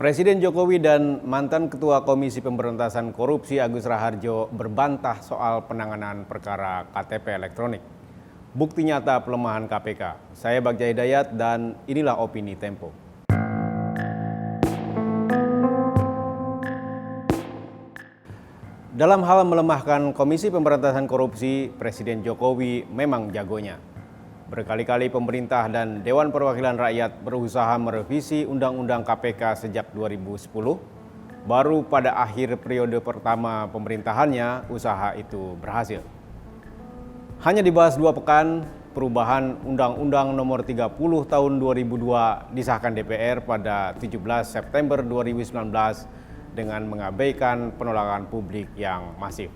Presiden Jokowi dan mantan Ketua Komisi Pemberantasan Korupsi Agus Raharjo berbantah soal penanganan perkara KTP elektronik. Bukti nyata pelemahan KPK. Saya Bagja Hidayat dan inilah opini Tempo. Dalam hal melemahkan Komisi Pemberantasan Korupsi, Presiden Jokowi memang jagonya. Berkali-kali pemerintah dan Dewan Perwakilan Rakyat berusaha merevisi Undang-Undang KPK sejak 2010. Baru pada akhir periode pertama pemerintahannya, usaha itu berhasil. Hanya dibahas 2 pekan, perubahan Undang-Undang Nomor 30 Tahun 2002 disahkan DPR pada 17 September 2019 dengan mengabaikan penolakan publik yang masif.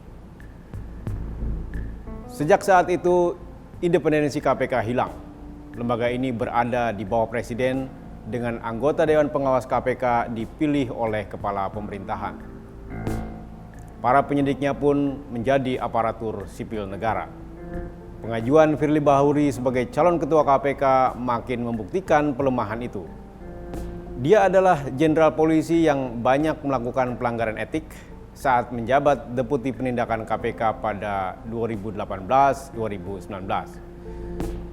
Sejak saat itu, independensi KPK hilang. Lembaga ini berada di bawah Presiden dengan anggota Dewan Pengawas KPK dipilih oleh Kepala Pemerintahan. Para penyidiknya pun menjadi aparatur sipil negara. Pengajuan Firly Bahuri sebagai calon Ketua KPK makin membuktikan pelemahan itu. Dia adalah jenderal polisi yang banyak melakukan pelanggaran etik saat menjabat Deputi Penindakan KPK pada 2018-2019.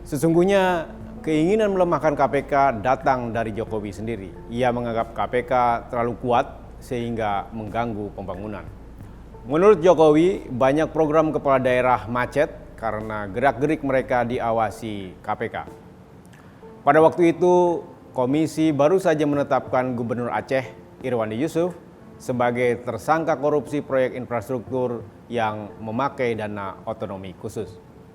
Sesungguhnya keinginan melemahkan KPK datang dari Jokowi sendiri. Ia menganggap KPK terlalu kuat sehingga mengganggu pembangunan. Menurut Jokowi, banyak program kepala daerah macet karena gerak-gerik mereka diawasi KPK. Pada waktu itu, komisi baru saja menetapkan Gubernur Aceh, Irwandi Yusuf, sebagai tersangka korupsi proyek infrastruktur yang memakai dana otonomi khusus.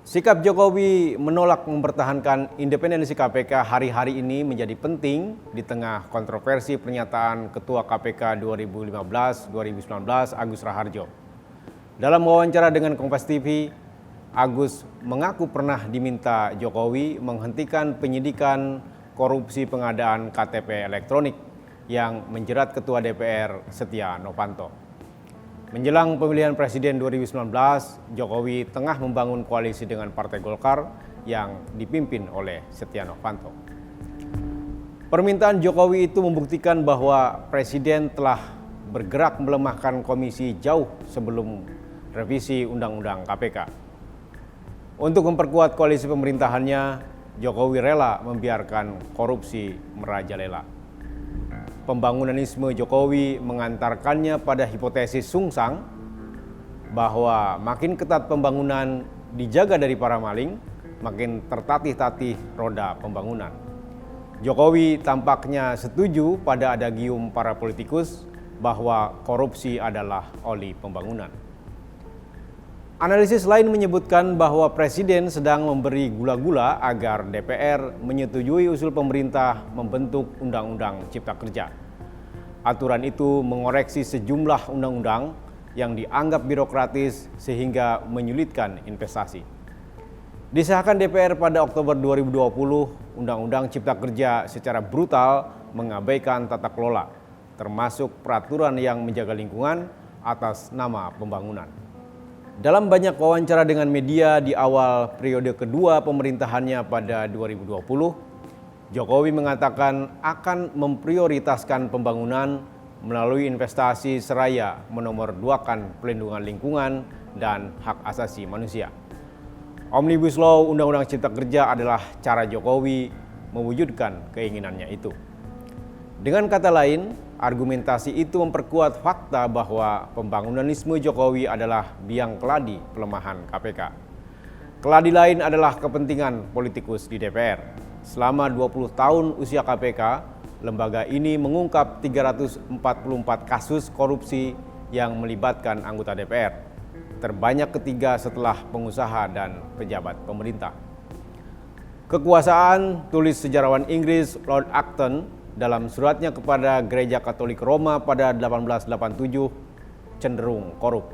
Sikap Jokowi menolak mempertahankan independensi KPK hari-hari ini menjadi penting di tengah kontroversi pernyataan Ketua KPK 2015-2019 Agus Raharjo. Dalam wawancara dengan Kompas TV, Agus mengaku pernah diminta Jokowi menghentikan penyidikan korupsi pengadaan KTP elektronik yang menjerat Ketua DPR Setia Novanto. Menjelang pemilihan Presiden 2019, Jokowi tengah membangun koalisi dengan Partai Golkar yang dipimpin oleh Setia Novanto. Permintaan Jokowi itu membuktikan bahwa Presiden telah bergerak melemahkan komisi jauh sebelum revisi Undang-Undang KPK. Untuk memperkuat koalisi pemerintahannya, Jokowi rela membiarkan korupsi merajalela. Pembangunanisme Jokowi mengantarkannya pada hipotesis sungsang bahwa makin ketat pembangunan dijaga dari para maling, makin tertatih-tatih roda pembangunan. Jokowi tampaknya setuju pada adagium para politikus bahwa korupsi adalah oli pembangunan. Analisis lain menyebutkan bahwa Presiden sedang memberi gula-gula agar DPR menyetujui usul pemerintah membentuk Undang-Undang Cipta Kerja. Aturan itu mengoreksi sejumlah undang-undang yang dianggap birokratis sehingga menyulitkan investasi. Disahkan DPR pada Oktober 2020, Undang-Undang Cipta Kerja secara brutal mengabaikan tata kelola, termasuk peraturan yang menjaga lingkungan atas nama pembangunan. Dalam banyak wawancara dengan media di awal periode kedua pemerintahannya pada 2020, Jokowi mengatakan akan memprioritaskan pembangunan melalui investasi seraya menomorduakan pelindungan lingkungan dan hak asasi manusia. Omnibus Law Undang-Undang Cipta Kerja adalah cara Jokowi mewujudkan keinginannya itu. Dengan kata lain, argumentasi itu memperkuat fakta bahwa pembangunanisme Jokowi adalah biang keladi pelemahan KPK. Keladi lain adalah kepentingan politikus di DPR. Selama 20 tahun usia KPK, lembaga ini mengungkap 344 kasus korupsi yang melibatkan anggota DPR, terbanyak ketiga setelah pengusaha dan pejabat pemerintah. Kekuasaan, tulis sejarawan Inggris Lord Acton dalam suratnya kepada Gereja Katolik Roma pada 1887, cenderung korup.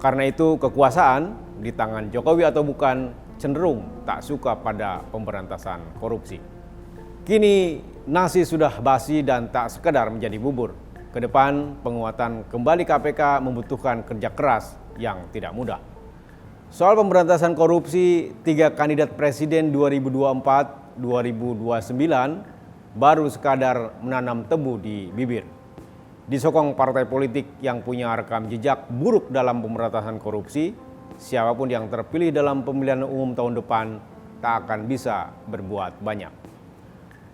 Karena itu kekuasaan di tangan Jokowi atau bukan cenderung tak suka pada pemberantasan korupsi. Kini nasi sudah basi dan tak sekadar menjadi bubur. Ke depan penguatan kembali KPK membutuhkan kerja keras yang tidak mudah. Soal pemberantasan korupsi, 3 kandidat presiden 2024-2029 baru sekadar menanam tebu di bibir. Disokong partai politik yang punya rekam jejak buruk dalam pemberantasan korupsi, siapapun yang terpilih dalam pemilihan umum tahun depan tak akan bisa berbuat banyak.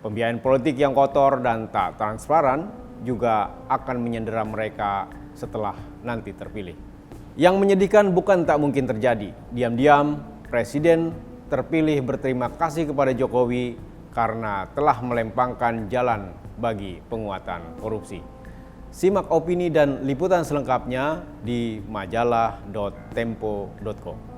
Pembiayaan politik yang kotor dan tak transparan juga akan menyandera mereka setelah nanti terpilih. Yang menyedihkan bukan tak mungkin terjadi. Diam-diam Presiden terpilih berterima kasih kepada Jokowi karena telah melempangkan jalan bagi penguatan korupsi. Simak opini dan liputan selengkapnya di majalah.tempo.com.